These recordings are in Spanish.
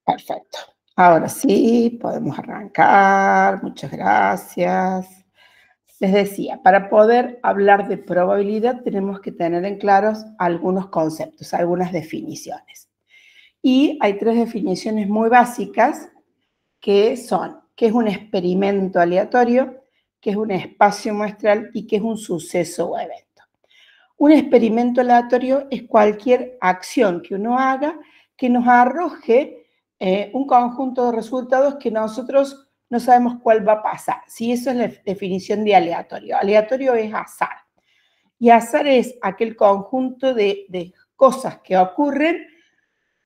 Perfecto. Ahora sí, podemos arrancar. Muchas gracias. Les decía, para poder hablar de probabilidad tenemos que tener en claros algunos conceptos, algunas definiciones. Y hay tres definiciones muy básicas que son, ¿qué es un experimento aleatorio?, ¿qué es un espacio muestral? Y ¿qué es un suceso o evento? Un experimento aleatorio es cualquier acción que uno haga que nos arroje un conjunto de resultados que nosotros no sabemos cuál va a pasar. ¿Sí? Eso es la definición de aleatorio. Aleatorio es azar. Y azar es aquel conjunto de cosas que ocurren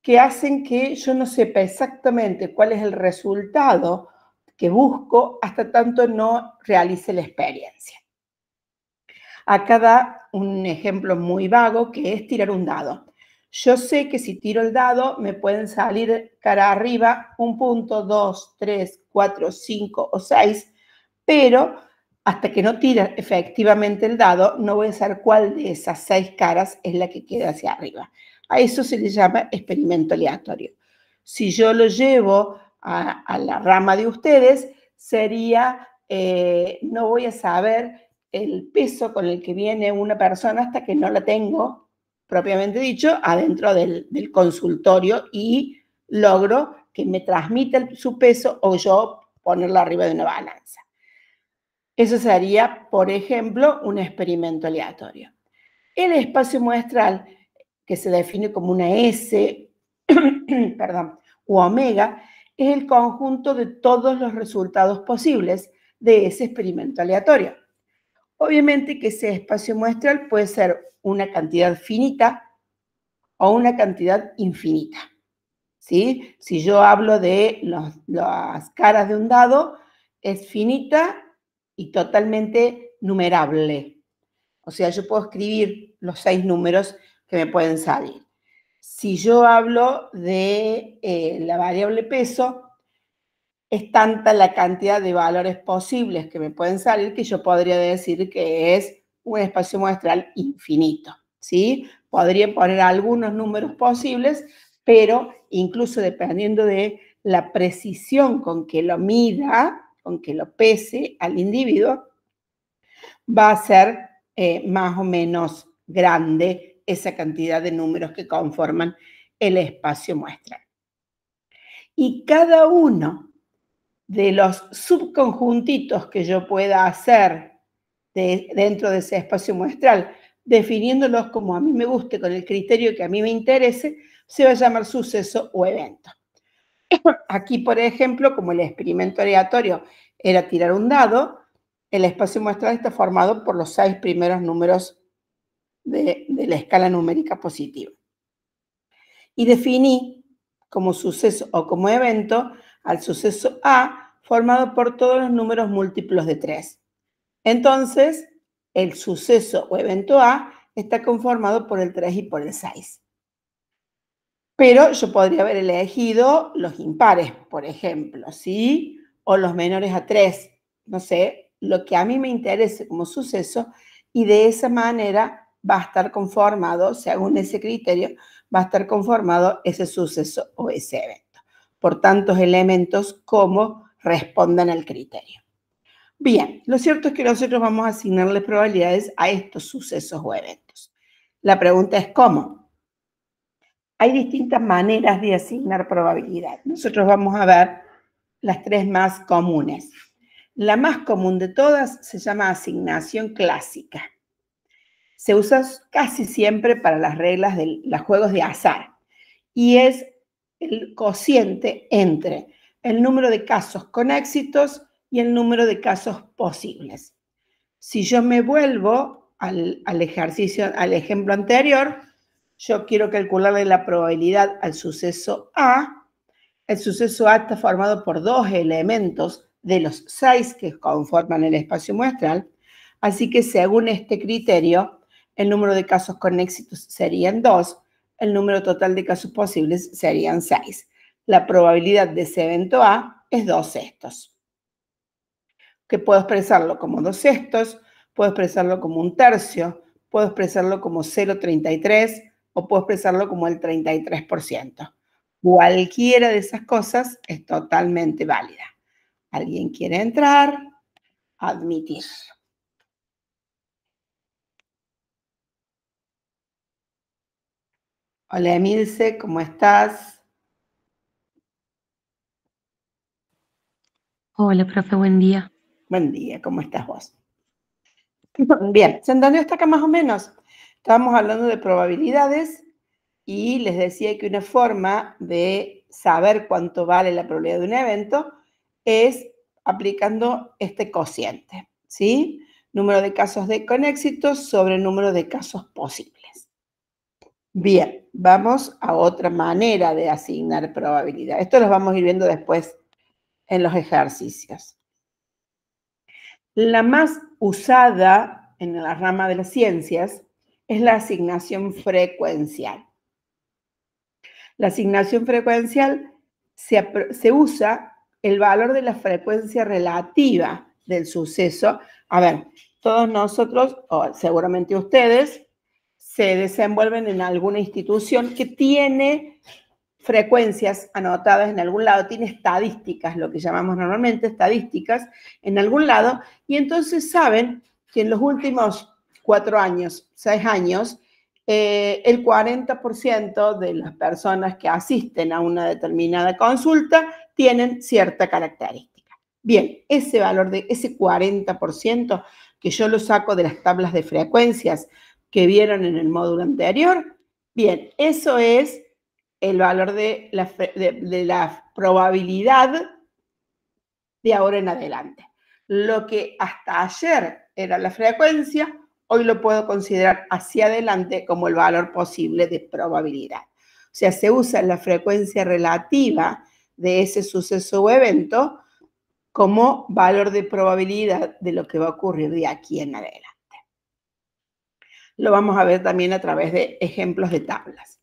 que hacen que yo no sepa exactamente cuál es el resultado que busco hasta tanto no realice la experiencia. Acá da un ejemplo muy vago que es tirar un dado. Yo sé que si tiro el dado me pueden salir cara arriba un punto, 2, 3, 4, 5 o 6, pero hasta que no tire efectivamente el dado no voy a saber cuál de esas 6 caras es la que queda hacia arriba. A eso se le llama experimento aleatorio. Si yo lo llevo a la rama de ustedes, sería, no voy a saber el peso con el que viene una persona hasta que no la tengo, propiamente dicho, adentro del consultorio y logro que me transmita su peso o yo ponerlo arriba de una balanza. Eso sería, por ejemplo, un experimento aleatorio. El espacio muestral, que se define como una S, perdón, u omega, es el conjunto de todos los resultados posibles de ese experimento aleatorio. Obviamente que ese espacio muestral puede ser una cantidad finita o una cantidad infinita. ¿Sí? Si yo hablo de las caras de un dado, es finita y totalmente numerable. O sea, yo puedo escribir los 6 números que me pueden salir. Si yo hablo de la variable peso, es tanta la cantidad de valores posibles que me pueden salir que yo podría decir que es un espacio muestral infinito, ¿sí? Podría poner algunos números posibles, pero incluso dependiendo de la precisión con que lo mida, con que lo pese al individuo, va a ser más o menos grande esa cantidad de números que conforman el espacio muestral. Y cada uno de los subconjuntitos que yo pueda hacer dentro de ese espacio muestral, definiéndolos como a mí me guste, con el criterio que a mí me interese, se va a llamar suceso o evento. Aquí, por ejemplo, como el experimento aleatorio era tirar un dado, el espacio muestral está formado por los 6 primeros números de la escala numérica positiva. Y definí como suceso o como evento al suceso A formado por todos los números múltiplos de 3. Entonces, el suceso o evento A está conformado por el 3 y por el 6. Pero yo podría haber elegido los impares, por ejemplo, ¿sí? O los menores a 3, no sé, lo que a mí me interese como suceso, y de esa manera va a estar conformado, según ese criterio, va a estar conformado ese suceso o ese evento, por tantos elementos como respondan al criterio. Bien, lo cierto es que nosotros vamos a asignarle probabilidades a estos sucesos o eventos. La pregunta es ¿cómo? Hay distintas maneras de asignar probabilidad. Nosotros vamos a ver las 3 más comunes. La más común de todas se llama asignación clásica. Se usa casi siempre para las reglas de los juegos de azar y es el cociente entre el número de casos con éxitos y el número de casos posibles. Si yo me vuelvo al ejercicio, al ejemplo anterior, yo quiero calcularle la probabilidad al suceso A. El suceso A está formado por 2 elementos de los 6 que conforman el espacio muestral, así que según este criterio, el número de casos con éxitos serían 2, el número total de casos posibles serían 6. La probabilidad de ese evento A es 2/6. Que puedo expresarlo como 2/6, puedo expresarlo como 1/3, puedo expresarlo como 0,33 o puedo expresarlo como el 33%. Cualquiera de esas cosas es totalmente válida. ¿Alguien quiere entrar? Admitir. Hola Emilce, ¿cómo estás? Hola, profe, buen día. Buen día, ¿cómo estás vos? Bien, ¿se entendió hasta acá más o menos? Estábamos hablando de probabilidades y les decía que una forma de saber cuánto vale la probabilidad de un evento es aplicando este cociente, ¿sí? Número de casos con éxito sobre número de casos posibles. Bien, vamos a otra manera de asignar probabilidad. Esto lo vamos a ir viendo después en los ejercicios. La más usada en la rama de las ciencias es la asignación frecuencial. La asignación frecuencial se usa el valor de la frecuencia relativa del suceso. A ver, todos nosotros, o seguramente ustedes, se desenvuelven en alguna institución que tiene frecuencias anotadas en algún lado, tiene estadísticas, lo que llamamos normalmente estadísticas, en algún lado, y entonces saben que en los últimos 4 años, 6 años, el 40% de las personas que asisten a una determinada consulta tienen cierta característica. Bien, ese valor de ese 40% que yo lo saco de las tablas de frecuencias que vieron en el módulo anterior, bien, eso es el valor de la probabilidad de ahora en adelante. Lo que hasta ayer era la frecuencia, hoy lo puedo considerar hacia adelante como el valor posible de probabilidad. O sea, se usa la frecuencia relativa de ese suceso o evento como valor de probabilidad de lo que va a ocurrir de aquí en adelante. Lo vamos a ver también a través de ejemplos de tablas.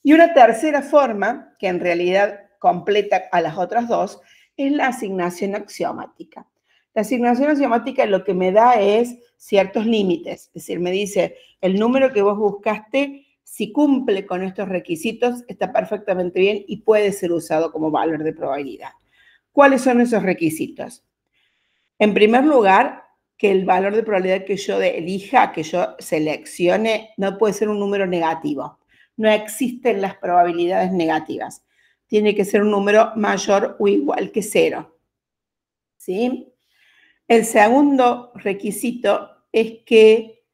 Y una tercera forma, que en realidad completa a las otras dos, es la asignación axiomática. La asignación axiomática lo que me da es ciertos límites, es decir, me dice el número que vos buscaste, si cumple con estos requisitos, está perfectamente bien y puede ser usado como valor de probabilidad. ¿Cuáles son esos requisitos? En primer lugar, que el valor de probabilidad que yo elija, que yo seleccione, no puede ser un número negativo. No existen las probabilidades negativas. Tiene que ser un número mayor o igual que 0. ¿Sí? El segundo requisito es que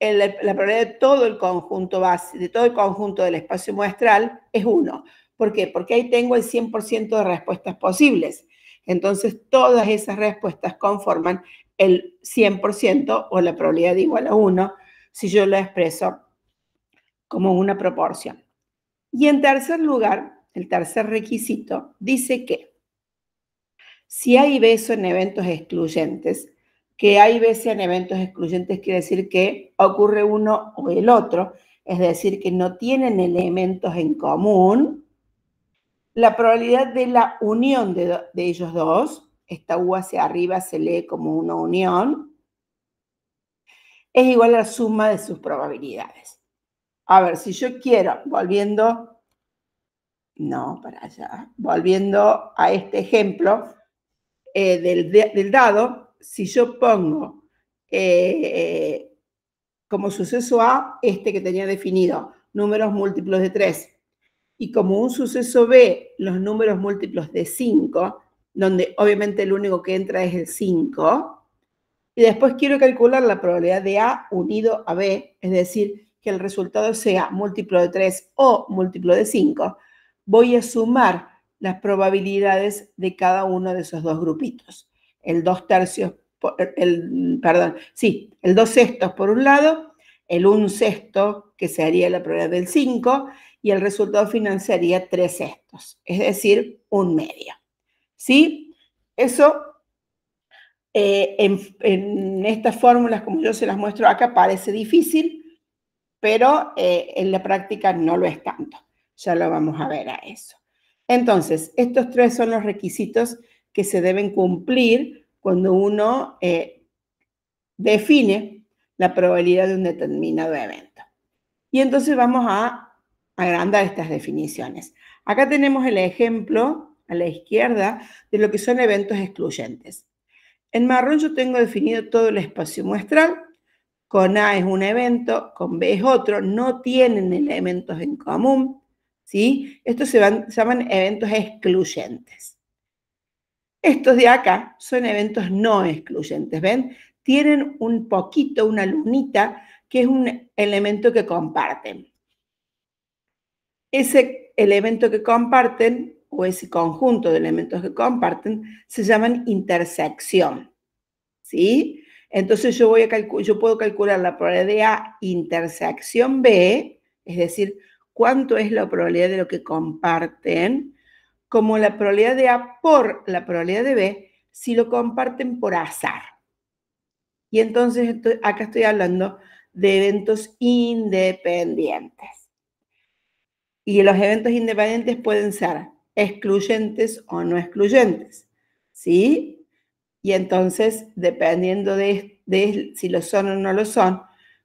la probabilidad de todo el conjunto base, de todo el conjunto del espacio muestral es 1. ¿Por qué? Porque ahí tengo el 100% de respuestas posibles. Entonces, todas esas respuestas conforman el 100% o la probabilidad igual a 1 si yo lo expreso como una proporción. Y en tercer lugar, el tercer requisito dice que si A y B son eventos excluyentes, que A y B sean eventos excluyentes quiere decir que ocurre uno o el otro, es decir, que no tienen elementos en común, la probabilidad de la unión de ellos dos, esta U hacia arriba se lee como una unión, es igual a la suma de sus probabilidades. A ver, si yo quiero, volviendo a este ejemplo del dado, si yo pongo como suceso A, este que tenía definido, números múltiplos de 3, y como un suceso B, los números múltiplos de 5, donde obviamente el único que entra es el 5, y después quiero calcular la probabilidad de A unido a B, es decir, que el resultado sea múltiplo de 3 o múltiplo de 5, voy a sumar las probabilidades de cada uno de esos dos grupitos. El 2 tercios, el 2 sextos por un lado, el 1 sexto, que sería la probabilidad del 5, y el resultado final sería 3 sextos, es decir, 1 medio. ¿Sí? Eso en estas fórmulas, como yo se las muestro acá, parece difícil, pero en la práctica no lo es tanto. Ya lo vamos a ver a eso. Entonces, estos tres son los requisitos que se deben cumplir cuando uno define la probabilidad de un determinado evento. Y entonces vamos a agrandar estas definiciones. Acá tenemos el ejemplo a la izquierda de lo que son eventos excluyentes. En marrón yo tengo definido todo el espacio muestral. Con A es un evento, con B es otro, no tienen elementos en común, ¿sí? Estos se llaman eventos excluyentes. Estos de acá son eventos no excluyentes, ¿ven? Tienen un poquito, una lunita, que es un elemento que comparten. Ese elemento que comparten, o ese conjunto de elementos que comparten, se llaman intersección, ¿sí? Entonces yo puedo calcular la probabilidad de A intersección B, es decir, cuánto es la probabilidad de lo que comparten, como la probabilidad de A por la probabilidad de B si lo comparten por azar. Y entonces acá estoy hablando de eventos independientes. Y los eventos independientes pueden ser excluyentes o no excluyentes, ¿sí? Y entonces, dependiendo de si lo son o no lo son,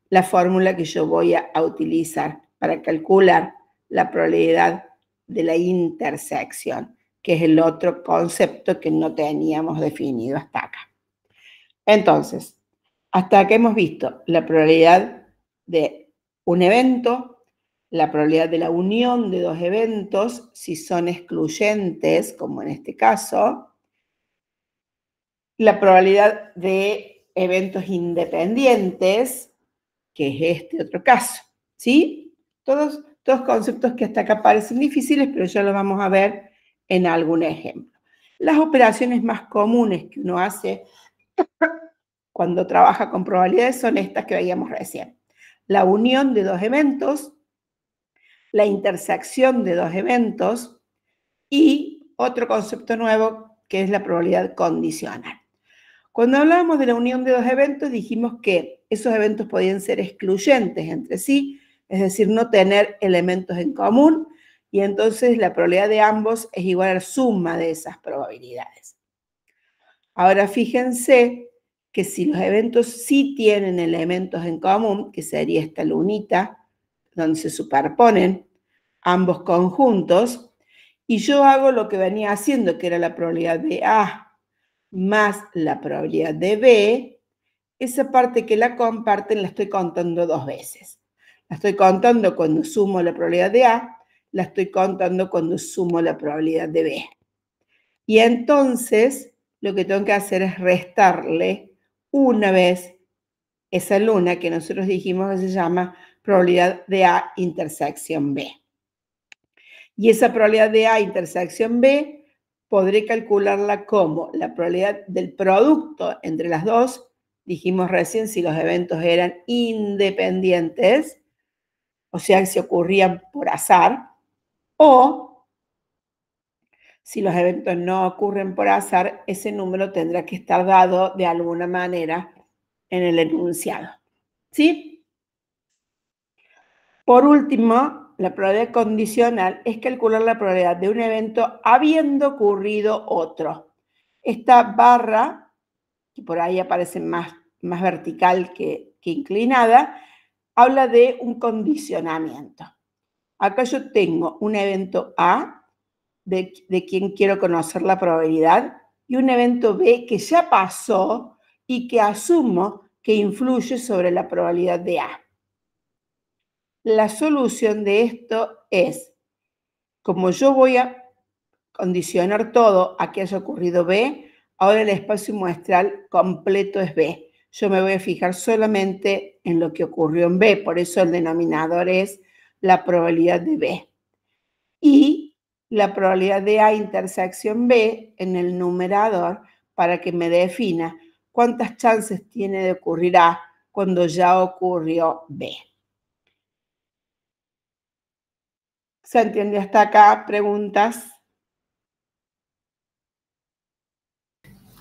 la fórmula que yo voy a utilizar para calcular la probabilidad de la intersección, que es el otro concepto que no teníamos definido hasta acá. Entonces, hasta acá hemos visto la probabilidad de un evento, la probabilidad de la unión de dos eventos, si son excluyentes, como en este caso, la probabilidad de eventos independientes, que es este otro caso, ¿sí? Todos conceptos que hasta acá parecen difíciles, pero ya los vamos a ver en algún ejemplo. Las operaciones más comunes que uno hace cuando trabaja con probabilidades son estas que veíamos recién. La unión de dos eventos, la intersección de dos eventos y otro concepto nuevo que es la probabilidad condicional. Cuando hablábamos de la unión de dos eventos, dijimos que esos eventos podían ser excluyentes entre sí, es decir, no tener elementos en común, y entonces la probabilidad de ambos es igual a la suma de esas probabilidades. Ahora fíjense que si los eventos sí tienen elementos en común, que sería esta lunita, donde se superponen ambos conjuntos, y yo hago lo que venía haciendo, que era la probabilidad de A más la probabilidad de B, esa parte que la comparten la estoy contando dos veces. La estoy contando cuando sumo la probabilidad de A, la estoy contando cuando sumo la probabilidad de B. Y entonces lo que tengo que hacer es restarle una vez esa luna que nosotros dijimos que se llama probabilidad de A intersección B. Y esa probabilidad de A intersección B podré calcularla como la probabilidad del producto entre las dos. Dijimos recién si los eventos eran independientes, o sea, si ocurrían por azar, o si los eventos no ocurren por azar, ese número tendrá que estar dado de alguna manera en el enunciado. ¿Sí? Por último, la probabilidad condicional es calcular la probabilidad de un evento habiendo ocurrido otro. Esta barra, que por ahí aparece más vertical que inclinada, habla de un condicionamiento. Acá yo tengo un evento A, de quien quiero conocer la probabilidad, y un evento B que ya pasó y que asumo que influye sobre la probabilidad de A. La solución de esto es, como yo voy a condicionar todo a que haya ocurrido B, ahora el espacio muestral completo es B. Yo me voy a fijar solamente en lo que ocurrió en B, por eso el denominador es la probabilidad de B. Y la probabilidad de A intersección B en el numerador para que me defina cuántas chances tiene de ocurrir A cuando ya ocurrió B. ¿Se entiende hasta acá? ¿Preguntas?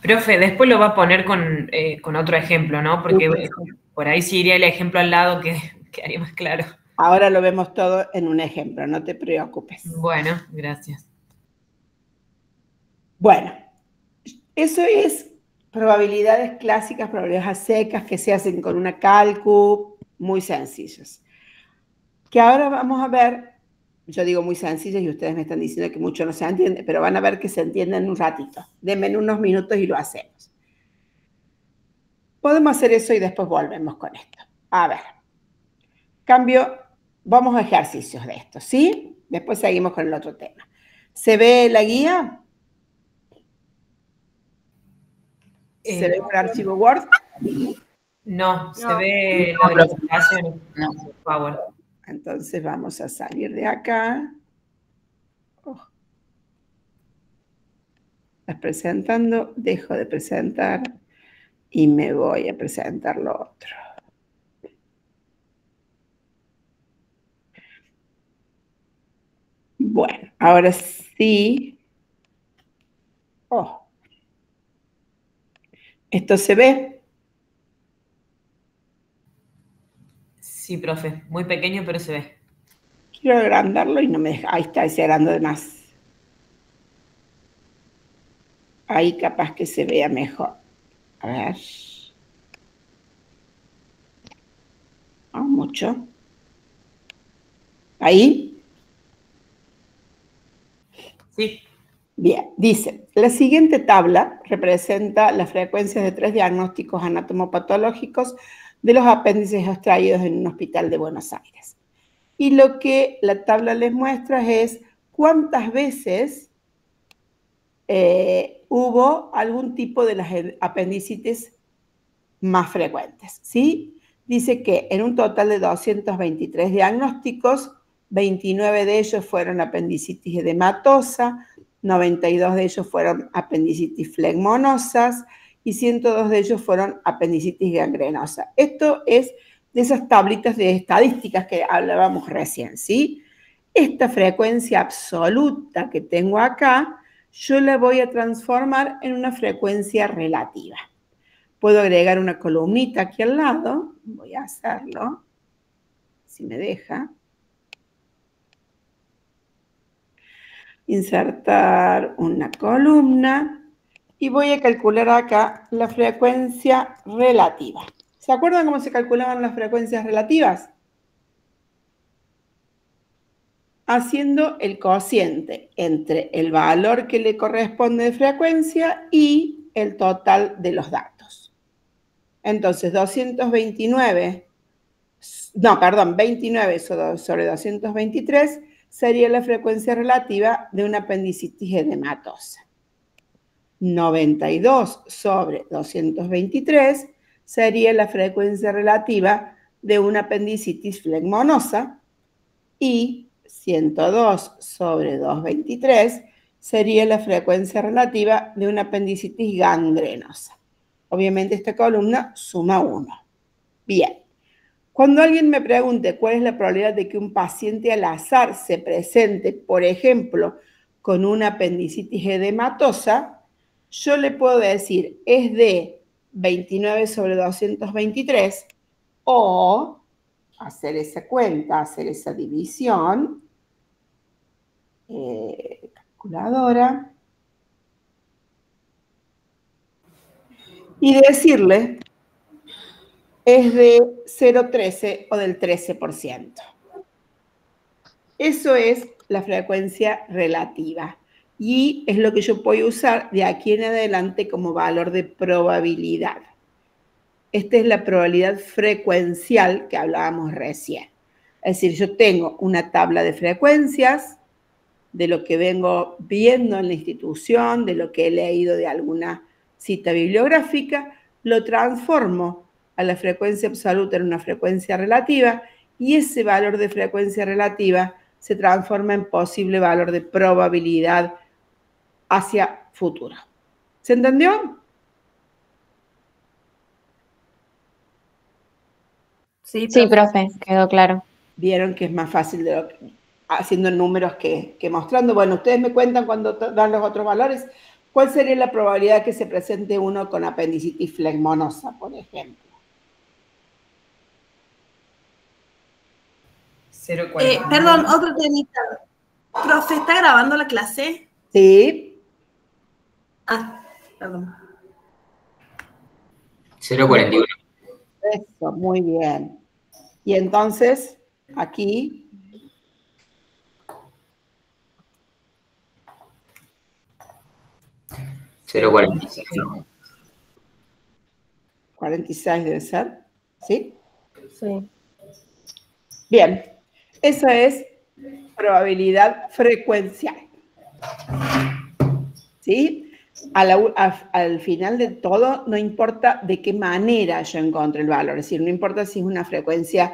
Profe, después lo va a poner con otro ejemplo, ¿no? Porque por ahí sí iría el ejemplo al lado que haría más claro. Ahora lo vemos todo en un ejemplo, no te preocupes. Bueno, gracias. Bueno, eso es probabilidades clásicas, probabilidades a secas que se hacen con una cálculo, muy sencillas. Que ahora vamos a ver yo digo muy sencillas y ustedes me están diciendo que mucho no se entiende, pero van a ver que se entiende en un ratito. Denme unos minutos y lo hacemos. Podemos hacer eso y después volvemos con esto. A ver. Cambio, vamos a ejercicios de esto, ¿sí? Después seguimos con el otro tema. ¿Se ve la guía? ¿Se ve el archivo Word? No, se ve la presentación. No. Por favor. Entonces vamos a salir de acá. Estás presentando, dejo de presentar y me voy a presentar lo otro. Bueno, ahora sí. ¿Esto se ve? Sí, profe. Muy pequeño, pero se ve. Quiero agrandarlo y no me deja. Ahí está, ese agrando de más. Ahí capaz que se vea mejor. A ver. No mucho. ¿Ahí? Sí. Bien, dice, la siguiente tabla representa las frecuencias de 3 diagnósticos anatomopatológicos de los apéndices extraídos en un hospital de Buenos Aires. Y lo que la tabla les muestra es cuántas veces hubo algún tipo de las apendicitis más frecuentes, ¿sí? Dice que en un total de 223 diagnósticos, 29 de ellos fueron apendicitis edematosa, 92 de ellos fueron apendicitis flegmonosas y 102 de ellos fueron apendicitis gangrenosa. Esto es de esas tablitas de estadísticas que hablábamos recién, ¿sí? Esta frecuencia absoluta que tengo acá, yo la voy a transformar en una frecuencia relativa. Puedo agregar una columnita aquí al lado, voy a hacerlo, si me deja. Insertar una columna y voy a calcular acá la frecuencia relativa. ¿Se acuerdan cómo se calculaban las frecuencias relativas? Haciendo el cociente entre el valor que le corresponde de frecuencia y el total de los datos. Entonces, 29 sobre 223 sería la frecuencia relativa de una apendicitis edematosa. 92 sobre 223 sería la frecuencia relativa de una apendicitis flegmonosa y 102 sobre 223 sería la frecuencia relativa de una apendicitis gangrenosa. Obviamente esta columna suma 1. Bien. Cuando alguien me pregunte cuál es la probabilidad de que un paciente al azar se presente, por ejemplo, con una apendicitis edematosa, yo le puedo decir es de 29 sobre 223 o hacer esa cuenta, hacer esa división, calculadora, y decirle es de 0,13 o del 13%. Eso es la frecuencia relativa y es lo que yo puedo usar de aquí en adelante como valor de probabilidad. Esta es la probabilidad frecuencial que hablábamos recién. Es decir, yo tengo una tabla de frecuencias de lo que vengo viendo en la institución, de lo que he leído de alguna cita bibliográfica, lo transformo a la frecuencia absoluta en una frecuencia relativa y ese valor de frecuencia relativa se transforma en posible valor de probabilidad hacia futuro. ¿Se entendió? Sí, profe, quedó claro. Vieron que es más fácil haciendo números que mostrando. Bueno, ustedes me cuentan cuando dan los otros valores. ¿Cuál sería la probabilidad que se presente uno con apendicitis flegmonosa, por ejemplo? 0,40. Perdón, otro temita. Profe, ¿está grabando la clase? Sí. Ah, perdón. 0,41. Eso, muy bien. Y entonces, aquí, 0,46. 46 debe ser, ¿sí? Sí. Bien, eso es probabilidad frecuencial. ¿Sí? Al final de todo, no importa de qué manera yo encuentre el valor, es decir, no importa si es una frecuencia,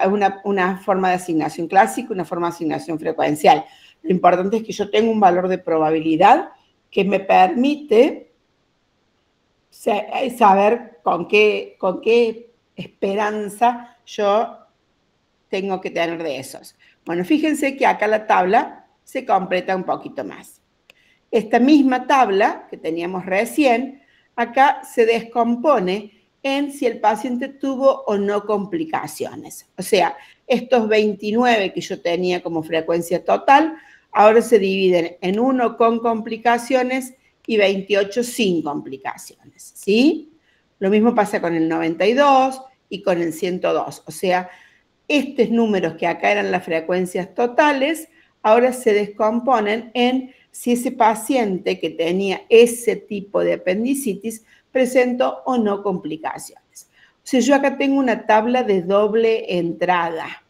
una forma de asignación clásica, una forma de asignación frecuencial. Lo importante es que yo tenga un valor de probabilidad que me permite saber con qué esperanza yo tengo que tener de esos. Bueno, fíjense que acá la tabla se completa un poquito más. Esta misma tabla que teníamos recién, acá se descompone en si el paciente tuvo o no complicaciones. O sea, estos 29 que yo tenía como frecuencia total, ahora se dividen en 1 con complicaciones y 28 sin complicaciones, ¿sí? Lo mismo pasa con el 92 y con el 102. O sea, estos números que acá eran las frecuencias totales, ahora se descomponen en si ese paciente que tenía ese tipo de apendicitis presentó o no complicaciones. O sea, yo acá tengo una tabla de doble entrada,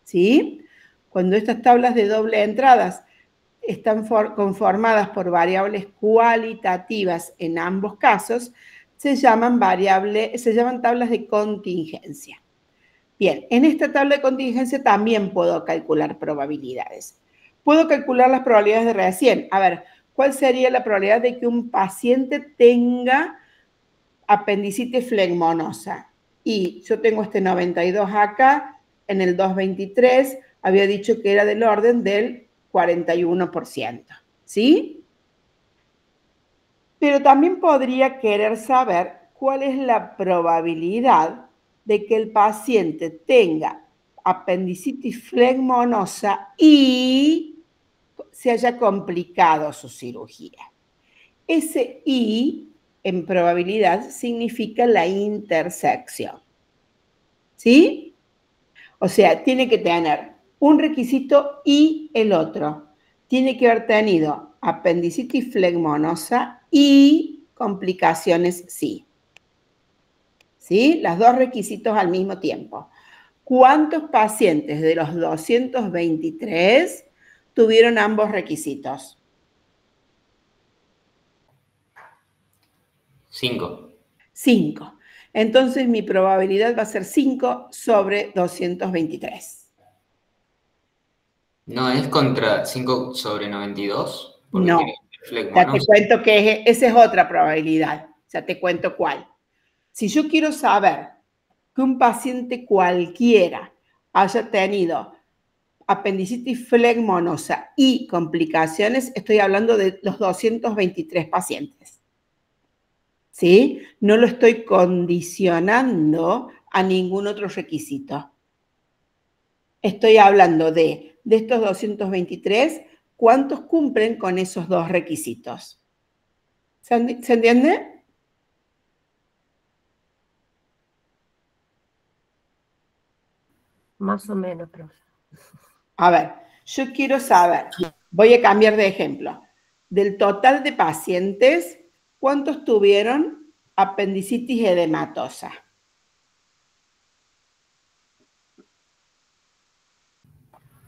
¿sí? Cuando estas tablas de doble entradas están conformadas por variables cualitativas en ambos casos, se llaman tablas de contingencia. Bien, en esta tabla de contingencia también puedo calcular probabilidades. Puedo calcular las probabilidades de recién. A ver, ¿cuál sería la probabilidad de que un paciente tenga apendicitis flegmonosa? Y yo tengo este 92 acá, en el 223 había dicho que era del orden del 41%, ¿sí? Pero también podría querer saber cuál es la probabilidad de que el paciente tenga apendicitis flegmonosa y se haya complicado su cirugía. Ese y en probabilidad significa la intersección. ¿Sí? O sea, tiene que tener un requisito y el otro. Tiene que haber tenido apendicitis flegmonosa y complicaciones sí. ¿Sí? Los dos requisitos al mismo tiempo. ¿Cuántos pacientes de los 223 tuvieron ambos requisitos? 5. 5. Entonces mi probabilidad va a ser 5 sobre 223. ¿No es contra 5 sobre 92? No, ya te cuento que esa es otra probabilidad. Ya te cuento cuál. Si yo quiero saber que un paciente cualquiera haya tenido apendicitis flegmonosa y complicaciones, estoy hablando de los 223 pacientes. ¿Sí? No lo estoy condicionando a ningún otro requisito. Estoy hablando de estos 223, ¿cuántos cumplen con esos dos requisitos? ¿Se entiende? Más o menos, profe. A ver, yo quiero saber, voy a cambiar de ejemplo. Del total de pacientes, ¿cuántos tuvieron apendicitis edematosa?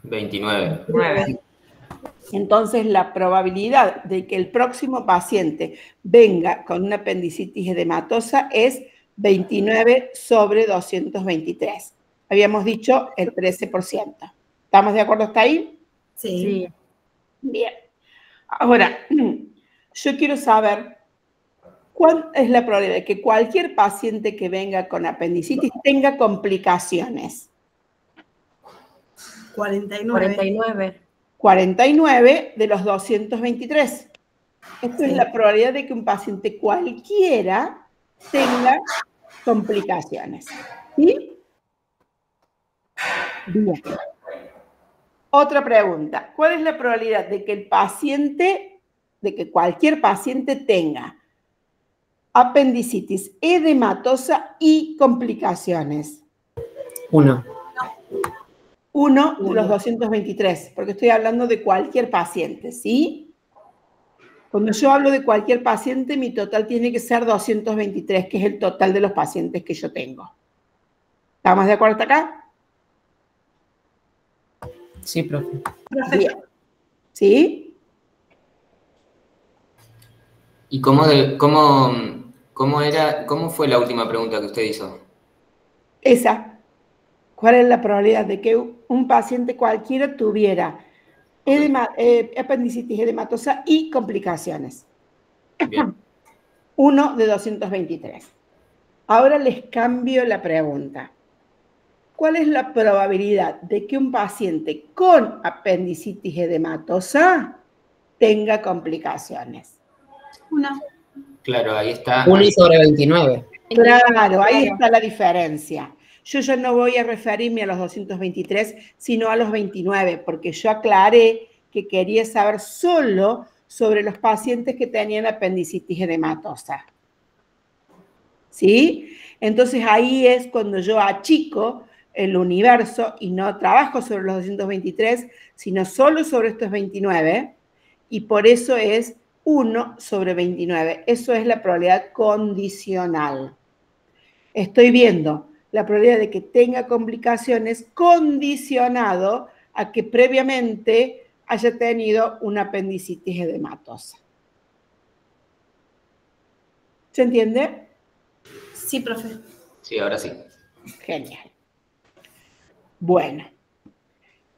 29. Entonces, la probabilidad de que el próximo paciente venga con una apendicitis edematosa es 29 sobre 223. Habíamos dicho el 13%. ¿Estamos de acuerdo hasta ahí? Sí. Bien. Ahora, yo quiero saber cuál es la probabilidad de que cualquier paciente que venga con apendicitis tenga complicaciones. 49. 49 de los 223. Esto es la probabilidad de que un paciente cualquiera tenga complicaciones. ¿Sí? Bien. Otra pregunta. ¿Cuál es la probabilidad de que cualquier paciente tenga apendicitis edematosa y complicaciones? 1. 1 de los 223, porque estoy hablando de cualquier paciente, ¿sí? Cuando yo hablo de cualquier paciente, mi total tiene que ser 223, que es el total de los pacientes que yo tengo. ¿Estamos de acuerdo hasta acá? Sí, profe. Bien. ¿Sí? ¿Y cómo fue la última pregunta que usted hizo? Esa. ¿Cuál es la probabilidad de que un paciente cualquiera tuviera apendicitis edematosa y complicaciones? Bien. 1 de 223. Ahora les cambio la pregunta. ¿Cuál es la probabilidad de que un paciente con apendicitis edematosa tenga complicaciones? 1. Claro, ahí está. 1/29. Claro, ahí está la diferencia. Yo ya no voy a referirme a los 223, sino a los 29, porque yo aclaré que quería saber solo sobre los pacientes que tenían apendicitis edematosa. ¿Sí? Entonces ahí es cuando yo achico el universo y no trabajo sobre los 223, sino solo sobre estos 29, y por eso es 1 sobre 29. Eso es la probabilidad condicional. Estoy viendo la probabilidad de que tenga complicaciones condicionado a que previamente haya tenido una apendicitis edematosa. ¿Se entiende? Sí, profe. Sí, ahora sí. Genial. Bueno,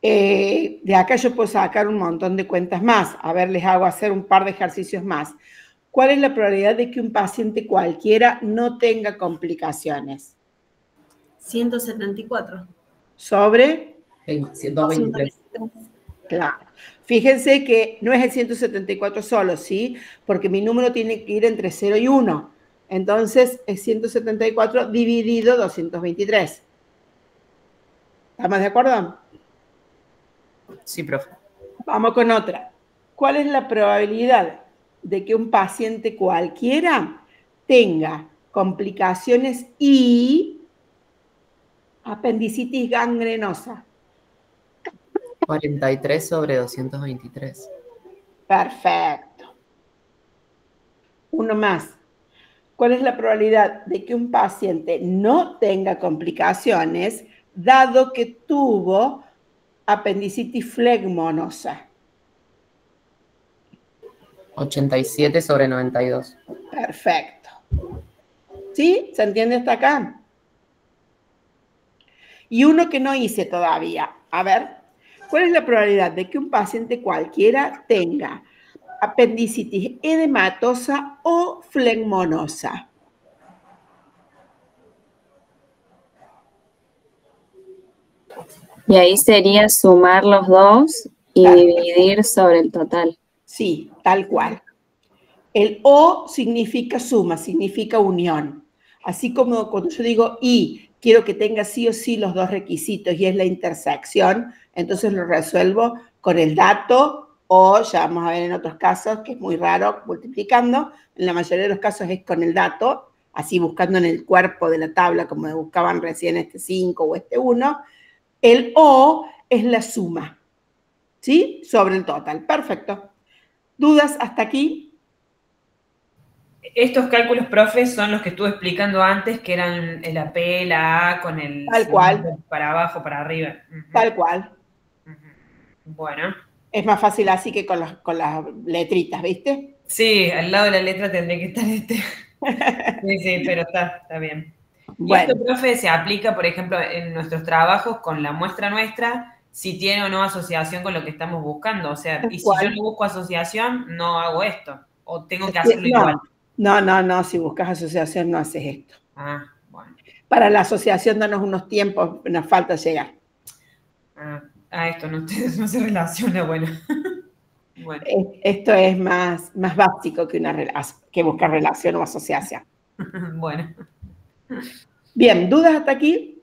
de acá yo puedo sacar un montón de cuentas más. A ver, les hago hacer un par de ejercicios más. ¿Cuál es la probabilidad de que un paciente cualquiera no tenga complicaciones? 174. ¿Sobre? 223. Claro. Fíjense que no es el 174 solo, ¿sí? Porque mi número tiene que ir entre 0 y 1. Entonces, es 174 dividido 223. ¿Estamos de acuerdo? Sí, profe. Vamos con otra. ¿Cuál es la probabilidad de que un paciente cualquiera tenga complicaciones y apendicitis gangrenosa? 43/223. Perfecto. Uno más. ¿Cuál es la probabilidad de que un paciente no tenga complicaciones dado que tuvo apendicitis flegmonosa? 87/92. Perfecto. ¿Sí? ¿Se entiende hasta acá? Y uno que no hice todavía. A ver, ¿cuál es la probabilidad de que un paciente cualquiera tenga apendicitis edematosa o flegmonosa? Y ahí sería sumar los dos y dividir sobre el total. Sí, tal cual. El O significa suma, significa unión. Así como cuando yo digo y, quiero que tenga sí o sí los dos requisitos y es la intersección, entonces lo resuelvo con el dato o ya vamos a ver en otros casos, que es muy raro, multiplicando. En la mayoría de los casos es con el dato, así buscando en el cuerpo de la tabla como buscaban recién este 5 o este 1. El O es la suma, ¿sí? Sobre el total. Perfecto. ¿Dudas hasta aquí? Estos cálculos, profe, son los que estuve explicando antes, que eran la P, la A, con el Tal cual. para abajo, para arriba. Tal cual. Bueno. Es más fácil así que con las letritas, ¿viste? Sí, al lado de la letra tendría que estar este. Sí, pero está bien. Y Bueno, esto, profe, se aplica, por ejemplo, en nuestros trabajos con la muestra nuestra, si tiene o no asociación con lo que estamos buscando. O sea, y si yo no busco asociación, no hago esto. O tengo que hacerlo igual. No, si buscas asociación no haces esto. Ah, bueno. Para la asociación danos unos tiempos, nos falta llegar. Esto no se relaciona, bueno. Bueno. Esto es más básico que buscar relación o asociación. Bueno. Bien, ¿dudas hasta aquí?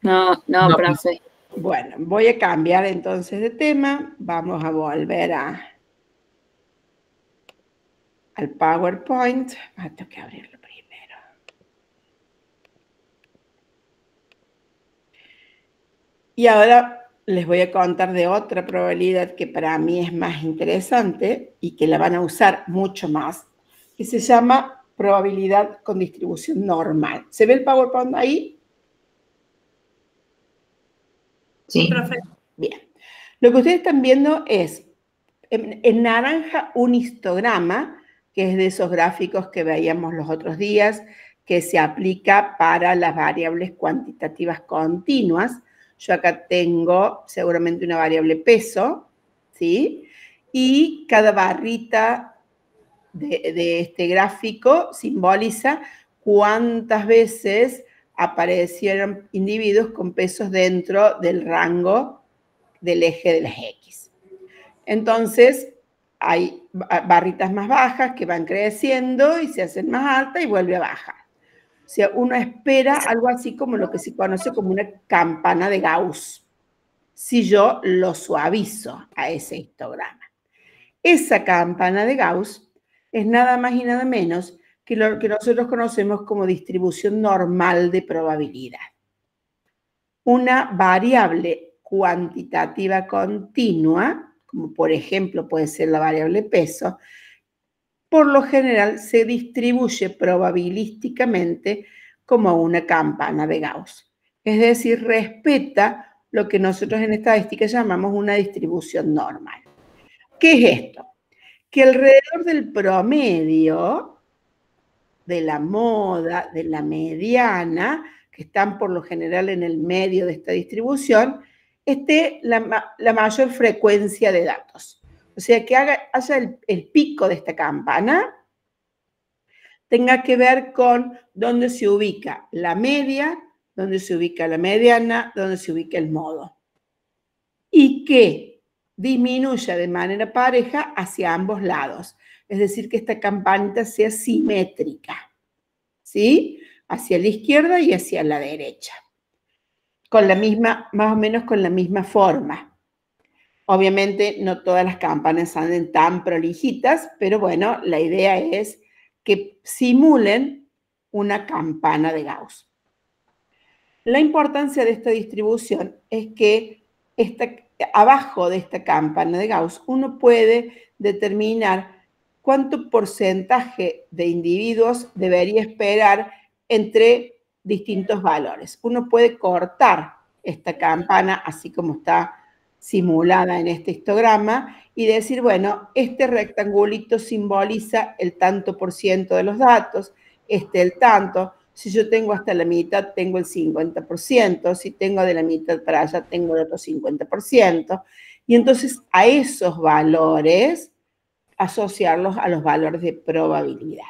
No, profe. Bueno, voy a cambiar entonces de tema. Vamos a volver al PowerPoint. Tengo que abrirlo primero. Y ahora les voy a contar de otra probabilidad que para mí es más interesante y que la van a usar mucho más, que se llama probabilidad con distribución normal. ¿Se ve el PowerPoint ahí? Sí, perfecto. Bien. Lo que ustedes están viendo es, en naranja, un histograma, que es de esos gráficos que veíamos los otros días, que se aplica para las variables cuantitativas continuas. Yo acá tengo seguramente una variable peso, ¿sí? Y cada barrita de este gráfico simboliza cuántas veces aparecieron individuos con pesos dentro del rango del eje de las X. Entonces, hay barritas más bajas que van creciendo y se hacen más altas y vuelve a bajar. O sea, uno espera algo así como lo que se conoce como una campana de Gauss, si yo lo suavizo a ese histograma. Esa campana de Gauss es nada más y nada menos que lo que nosotros conocemos como distribución normal de probabilidad. Una variable cuantitativa continua, como por ejemplo puede ser la variable peso, por lo general se distribuye probabilísticamente como una campana de Gauss. Es decir, respeta lo que nosotros en estadística llamamos una distribución normal. ¿Qué es esto? Que alrededor del promedio, de la moda, de la mediana, que están por lo general en el medio de esta distribución, esté la mayor frecuencia de datos. O sea, que haya el pico de esta campana, tenga que ver con dónde se ubica la media, dónde se ubica la mediana, dónde se ubica el modo. Y que disminuya de manera pareja hacia ambos lados. Es decir, que esta campanita sea simétrica, ¿sí? Hacia la izquierda y hacia la derecha. Con la misma, más o menos con la misma forma. Obviamente no todas las campanas salen tan prolijitas, pero bueno, la idea es que simulen una campana de Gauss. La importancia de esta distribución es que abajo de esta campana de Gauss uno puede determinar cuánto porcentaje de individuos debería esperar entre distintos valores. Uno puede cortar esta campana así como está simulada en este histograma y decir, bueno, este rectangulito simboliza el tanto por ciento de los datos, el tanto. Si yo tengo hasta la mitad, tengo el 50%. Si tengo de la mitad para allá, tengo el otro 50%. Y entonces a esos valores asociarlos a los valores de probabilidad.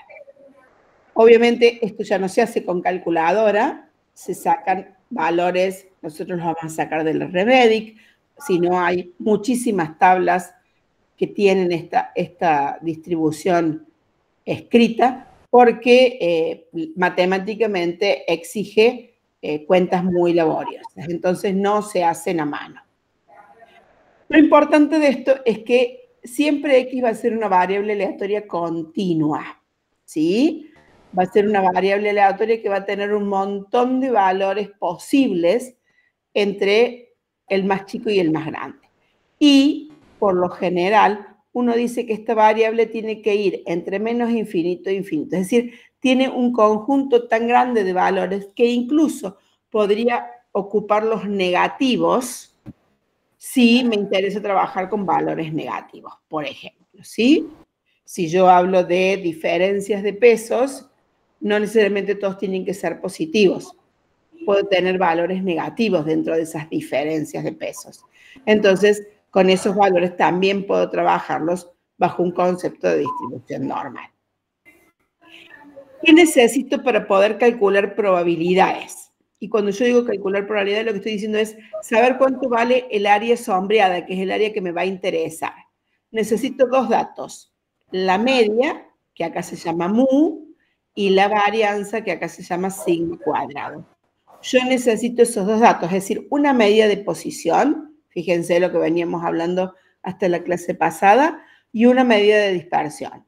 Obviamente esto ya no se hace con calculadora, se sacan valores, nosotros los vamos a sacar del Remedic, sino hay muchísimas tablas que tienen esta distribución escrita, porque matemáticamente exige cuentas muy laboriosas, entonces no se hacen a mano. Lo importante de esto es que siempre X va a ser una variable aleatoria continua, ¿sí? Va a ser una variable aleatoria que va a tener un montón de valores posibles entre el más chico y el más grande. Y, por lo general, uno dice que esta variable tiene que ir entre menos infinito e infinito. Es decir, tiene un conjunto tan grande de valores que incluso podría ocupar los negativos si me interesa trabajar con valores negativos, por ejemplo, ¿sí? Si yo hablo de diferencias de pesos, no necesariamente todos tienen que ser positivos. Puedo tener valores negativos dentro de esas diferencias de pesos. Entonces, con esos valores también puedo trabajarlos bajo un concepto de distribución normal. ¿Qué necesito para poder calcular probabilidades? Y cuando yo digo calcular probabilidades, lo que estoy diciendo es saber cuánto vale el área sombreada, que es el área que me va a interesar. Necesito dos datos. La media, que acá se llama mu, y la varianza, que acá se llama sigma cuadrado. Yo necesito esos dos datos, es decir, una medida de posición, fíjense lo que veníamos hablando hasta la clase pasada, y una medida de dispersión.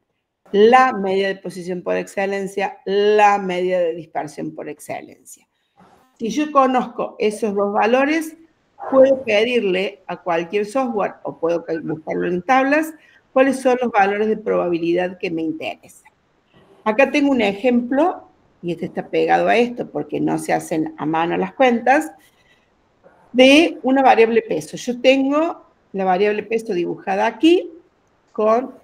La medida de posición por excelencia, la medida de dispersión por excelencia. Si yo conozco esos dos valores, puedo pedirle a cualquier software o puedo buscarlo en tablas cuáles son los valores de probabilidad que me interesan. Acá tengo un ejemplo, y este está pegado a esto porque no se hacen a mano las cuentas, de una variable peso. Yo tengo la variable peso dibujada aquí con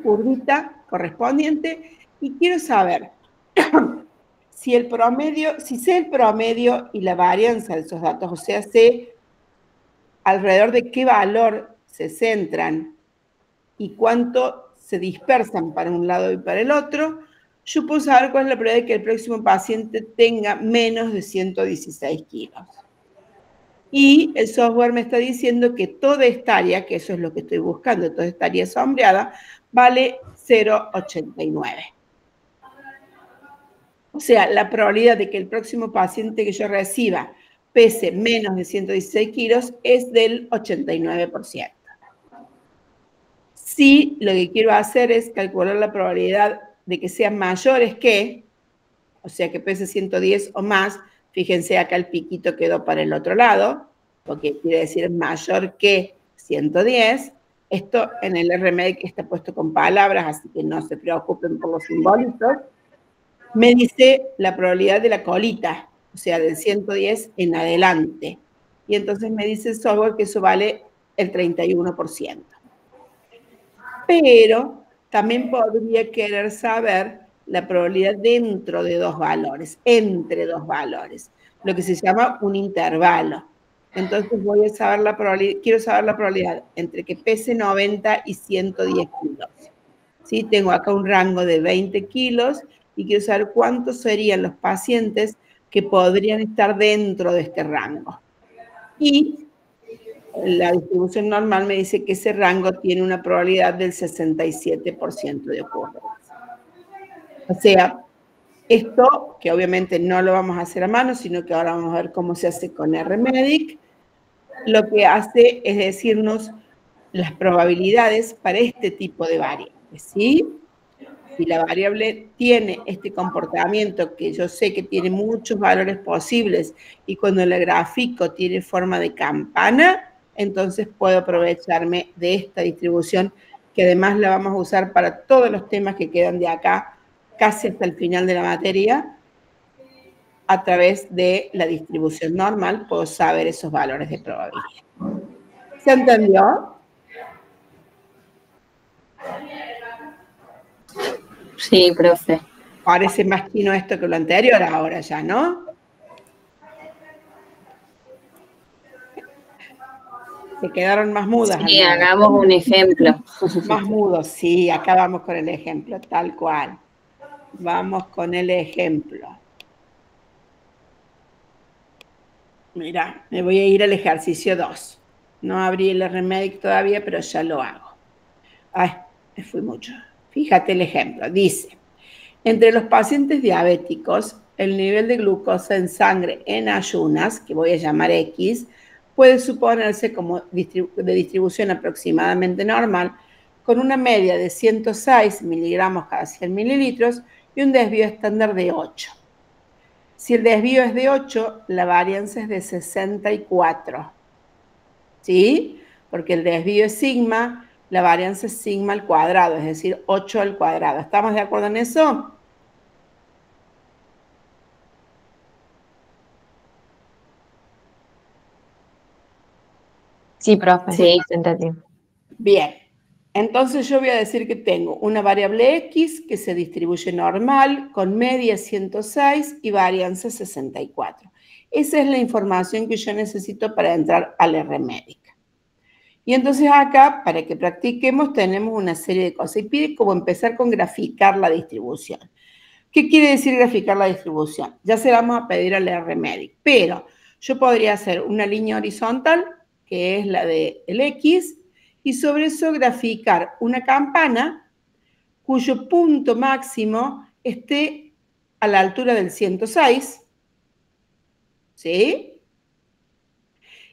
curvita correspondiente y quiero saber si el promedio, si sé el promedio y la varianza de esos datos, o sea, sé alrededor de qué valor se centran y cuánto se dispersan para un lado y para el otro, yo puedo saber cuál es la probabilidad de que el próximo paciente tenga menos de 116 kilos. Y el software me está diciendo que toda esta área, que eso es lo que estoy buscando, toda esta área sombreada, vale 0,89. O sea, la probabilidad de que el próximo paciente que yo reciba pese menos de 116 kilos es del 89%. Si lo que quiero hacer es calcular la probabilidad de que sean mayores que, o sea, que pese 110 o más, fíjense acá el piquito quedó para el otro lado, porque quiere decir mayor que 110. Esto en el RMedic está puesto con palabras, así que no se preocupen por los simbolitos. Me dice la probabilidad de la colita, o sea, del 110 en adelante. Y entonces me dice el software que eso vale el 31%. Pero también podría querer saber la probabilidad dentro de dos valores, entre dos valores, lo que se llama un intervalo. Entonces voy a saber la probabilidad, quiero saber la probabilidad entre que pese 90 y 110 kilos. ¿Sí? Tengo acá un rango de 20 kilos y quiero saber cuántos serían los pacientes que podrían estar dentro de este rango. Y la distribución normal me dice que ese rango tiene una probabilidad del 67% de ocurrencia. O sea, esto, que obviamente no lo vamos a hacer a mano, sino que ahora vamos a ver cómo se hace con RMedic, lo que hace es decirnos las probabilidades para este tipo de variables, ¿sí? Si la variable tiene este comportamiento que yo sé que tiene muchos valores posibles y cuando la grafico tiene forma de campana, entonces puedo aprovecharme de esta distribución que además la vamos a usar para todos los temas que quedan de acá casi hasta el final de la materia. A través de la distribución normal puedo saber esos valores de probabilidad. ¿Se entendió? Sí, profe. Parece más chino esto que lo anterior ahora ya, ¿no? Se quedaron más mudas. Sí, hagamos un ejemplo. Más mudos, sí, acá vamos con el ejemplo, tal cual. Vamos con el ejemplo. Mira, me voy a ir al ejercicio 2. No abrí el RMedic todavía, pero ya lo hago. Ay, me fui mucho. Fíjate el ejemplo. Dice, entre los pacientes diabéticos, el nivel de glucosa en sangre en ayunas, que voy a llamar X, puede suponerse como de distribución aproximadamente normal, con una media de 106 miligramos cada 100 mililitros y un desvío estándar de 8. Si el desvío es de 8, la varianza es de 64. ¿Sí? Porque el desvío es sigma, la varianza es sigma al cuadrado, es decir, 8 al cuadrado. ¿Estamos de acuerdo en eso? Sí, profe. Sí. Entendí. Bien. Entonces yo voy a decir que tengo una variable X que se distribuye normal con media 106 y varianza 64. Esa es la información que yo necesito para entrar al RMedic. Y entonces acá, para que practiquemos, tenemos una serie de cosas. Y pide como empezar con graficar la distribución. ¿Qué quiere decir graficar la distribución? Ya se la vamos a pedir al RMedic, pero yo podría hacer una línea horizontal, que es la del X, y sobre eso graficar una campana cuyo punto máximo esté a la altura del 106, ¿sí?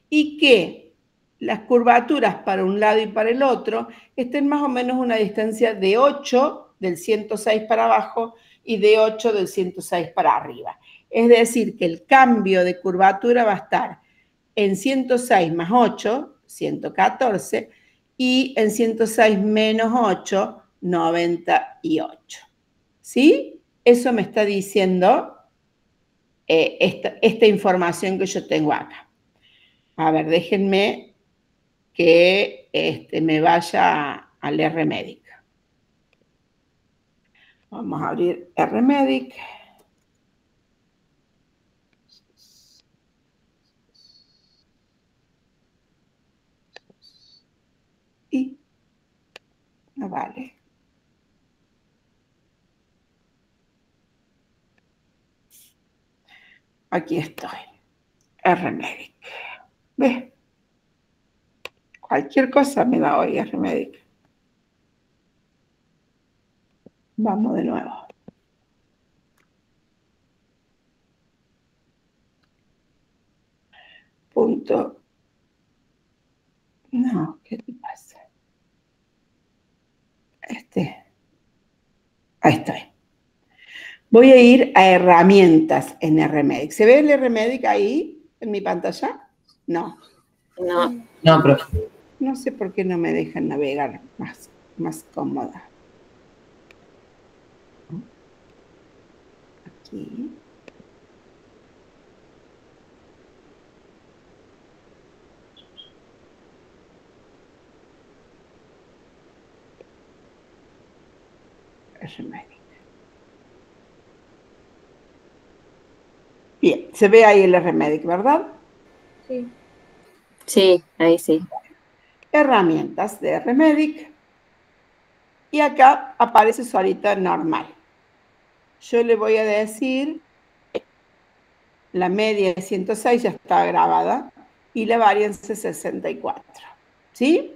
Y que las curvaturas para un lado y para el otro estén más o menos a una distancia de 8 del 106 para abajo y de 8 del 106 para arriba. Es decir, que el cambio de curvatura va a estar en 106 más 8, 114, y en 106 menos 8, 98. ¿Sí? Eso me está diciendo esta información que yo tengo acá. A ver, déjenme que me vaya al RMedic. Vamos a abrir RMedic. Y no vale. Aquí estoy. RMedic. ¿Ves? Cualquier cosa me da hoy RMedic. Vamos de nuevo. Punto. No, ¿qué te pasa? Ahí estoy. Voy a ir a herramientas en RMedic. ¿Se ve el RMedic ahí en mi pantalla? No. No. No, profe. No sé por qué no me dejan navegar más cómoda. Aquí. RMedic. Bien, se ve ahí el RMedic, ¿verdad? Sí. Sí, ahí sí. Herramientas de RMedic. Y acá aparece solita normal. Yo le voy a decir, la media de 106 ya está grabada y la varianza es 64. ¿Sí?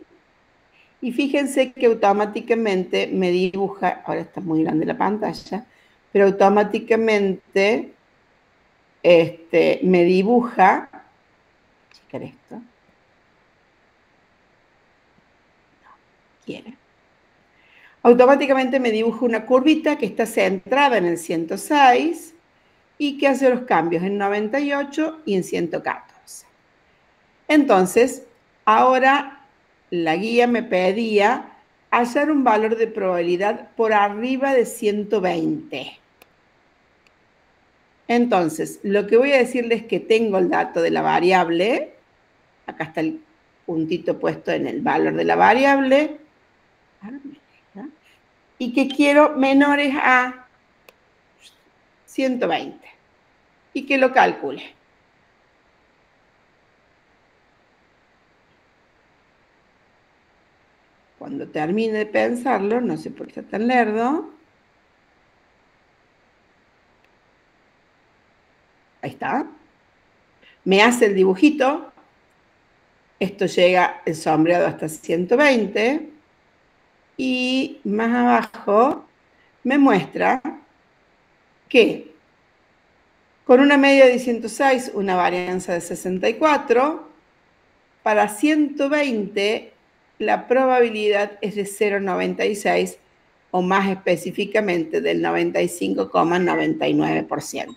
Y fíjense que automáticamente me dibuja, ahora está muy grande la pantalla, pero automáticamente me dibuja, checar esto, no, quiere. Automáticamente me dibuja una curvita que está centrada en el 106 y que hace los cambios en 98 y en 114. Entonces, ahora la guía me pedía hallar un valor de probabilidad por arriba de 120. Entonces, lo que voy a decirles es que tengo el dato de la variable, acá está el puntito puesto en el valor de la variable, y que quiero menores a 120, y que lo calcule. Cuando termine de pensarlo, no sé por qué está tan lerdo, ahí está, me hace el dibujito, esto llega el sombreado hasta 120, y más abajo me muestra que con una media de 106, una varianza de 64, para 120 la probabilidad es de 0,96 o más específicamente del 95,99%.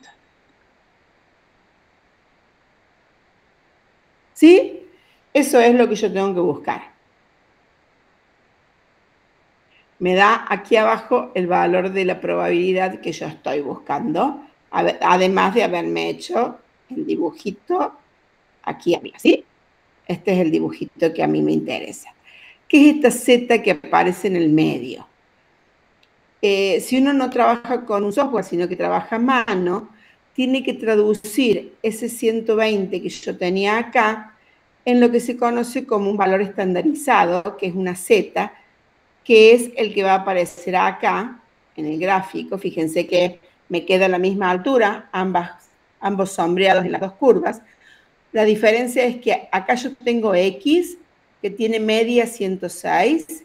¿Sí? Eso es lo que yo tengo que buscar. Me da aquí abajo el valor de la probabilidad que yo estoy buscando, además de haberme hecho el dibujito aquí arriba, ¿sí? Este es el dibujito que a mí me interesa. ¿Qué es esta Z que aparece en el medio? Si uno no trabaja con un software, sino que trabaja a mano, tiene que traducir ese 120 que yo tenía acá en lo que se conoce como un valor estandarizado, que es una Z, que es el que va a aparecer acá en el gráfico. Fíjense que me queda a la misma altura, ambos sombreados en las dos curvas. La diferencia es que acá yo tengo X, que tiene media 106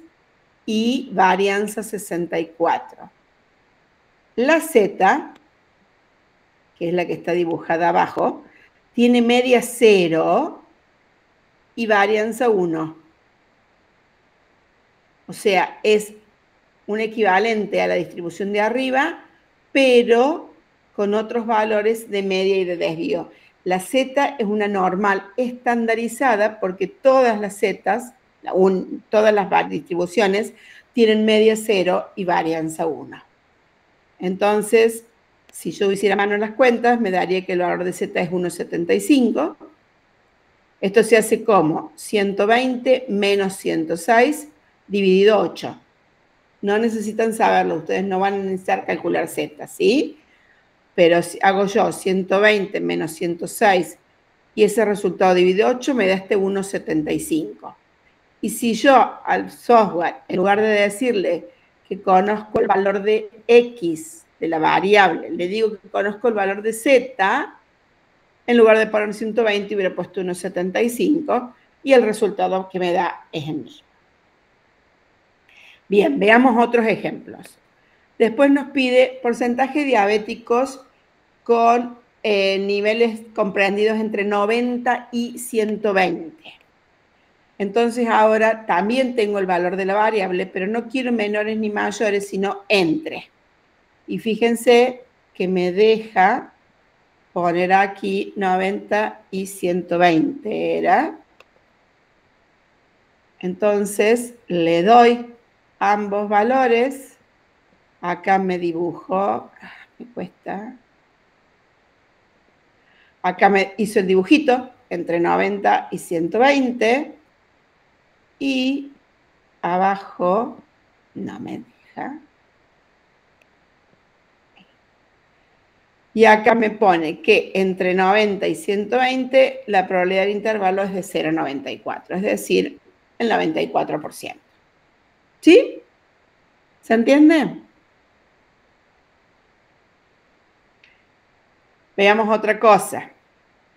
y varianza 64. La Z, que es la que está dibujada abajo, tiene media 0 y varianza 1. O sea, es un equivalente a la distribución de arriba, pero con otros valores de media y de desvío. La Z es una normal estandarizada porque todas las zetas, todas las distribuciones, tienen media 0 y varianza 1. Entonces, si yo hiciera a mano las cuentas, me daría que el valor de Z es 1,75. Esto se hace como 120 menos 106 dividido 8. No necesitan saberlo, ustedes no van a necesitar calcular Z, ¿sí? Pero si hago yo 120 menos 106 y ese resultado dividido 8 me da este 1,75. Y si yo al software, en lugar de decirle que conozco el valor de X de la variable, le digo que conozco el valor de Z, en lugar de poner 120 hubiera puesto 1,75 y el resultado que me da es el mismo. Bien, veamos otros ejemplos. Después nos pide porcentaje de diabéticos con niveles comprendidos entre 90 y 120. Entonces ahora también tengo el valor de la variable, pero no quiero menores ni mayores, sino entre. Y fíjense que me deja poner aquí 90 y 120, ¿era? Entonces le doy ambos valores. Acá me dibujo, me cuesta. Acá me hizo el dibujito entre 90 y 120. Y abajo no me deja. Y acá me pone que entre 90 y 120 la probabilidad del intervalo es de 0,94, es decir, el 94%. ¿Sí? ¿Se entiende? Veamos otra cosa.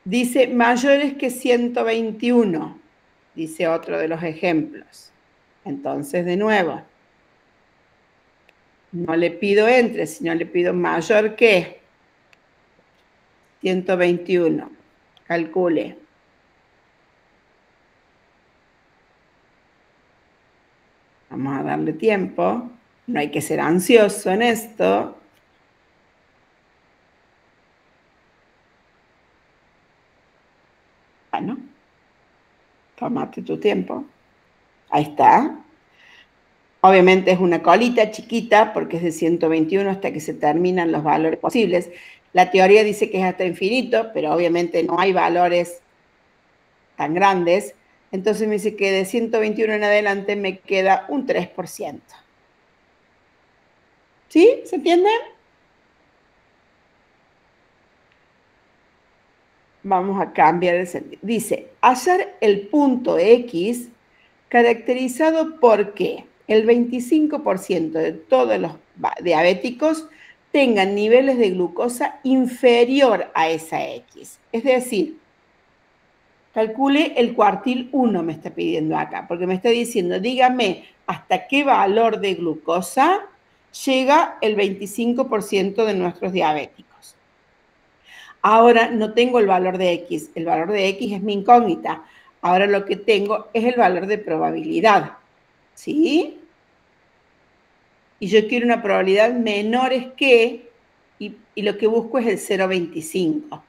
Dice mayores que 121, dice otro de los ejemplos. Entonces, de nuevo, no le pido entre, sino le pido mayor que 121. Calcule. Vamos a darle tiempo. No hay que ser ansioso en esto. Bueno, tómate tu tiempo. Ahí está. Obviamente es una colita chiquita porque es de 121 hasta que se terminan los valores posibles. La teoría dice que es hasta infinito, pero obviamente no hay valores tan grandes. Entonces me dice que de 121 en adelante me queda un 3%. ¿Sí? ¿Se entiende? Vamos a cambiar el sentido. Dice, hallar el punto X caracterizado por que el 25% de todos los diabéticos tengan niveles de glucosa inferior a esa X. Es decir, calcule el cuartil 1 me está pidiendo acá, porque me está diciendo, dígame hasta qué valor de glucosa llega el 25% de nuestros diabéticos. Ahora no tengo el valor de X, el valor de X es mi incógnita. Ahora lo que tengo es el valor de probabilidad, ¿sí? Y yo quiero una probabilidad menores que, y lo que busco es el 0,25.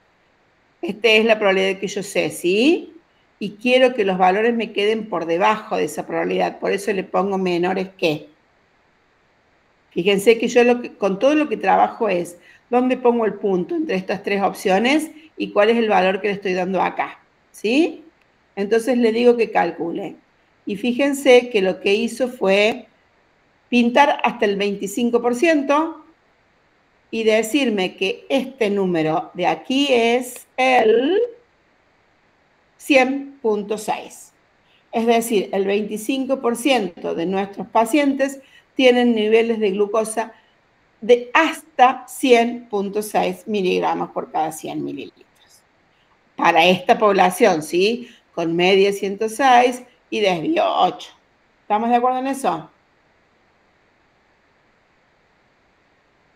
Esta es la probabilidad que yo sé, ¿sí? Y quiero que los valores me queden por debajo de esa probabilidad, por eso le pongo menores que. Fíjense que yo con todo lo que trabajo es, ¿dónde pongo el punto entre estas tres opciones y cuál es el valor que le estoy dando acá? ¿Sí? Entonces le digo que calcule. Y fíjense que lo que hizo fue pintar hasta el 25% y decirme que este número de aquí es el 100.6. Es decir, el 25% de nuestros pacientes tienen niveles de glucosa de hasta 100.6 miligramos por cada 100 mililitros. Para esta población, ¿sí? Con media 106 y desvío 8. ¿Estamos de acuerdo en eso?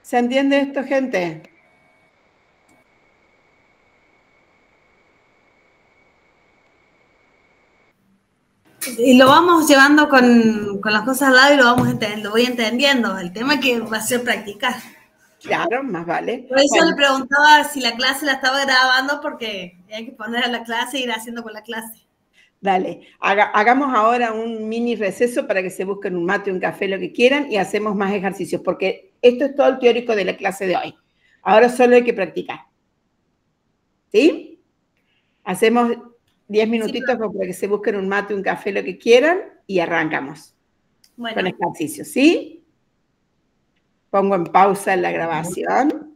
¿Se entiende esto, gente? Y lo vamos llevando con las cosas al lado y lo voy entendiendo. El tema que va a ser practicar. Claro, más vale. Por eso Bueno, le preguntaba si la clase la estaba grabando, porque hay que poner a la clase e ir haciendo con la clase. dale, hagamos ahora un mini receso para que se busquen un mate, un café, lo que quieran, y hacemos más ejercicios, porque esto es todo el teórico de la clase de hoy. Ahora solo hay que practicar. ¿Sí? Hacemos 10 minutitos para que se busquen un mate, un café, lo que quieran, y arrancamos con ejercicios, ¿sí? Pongo en pausa la grabación.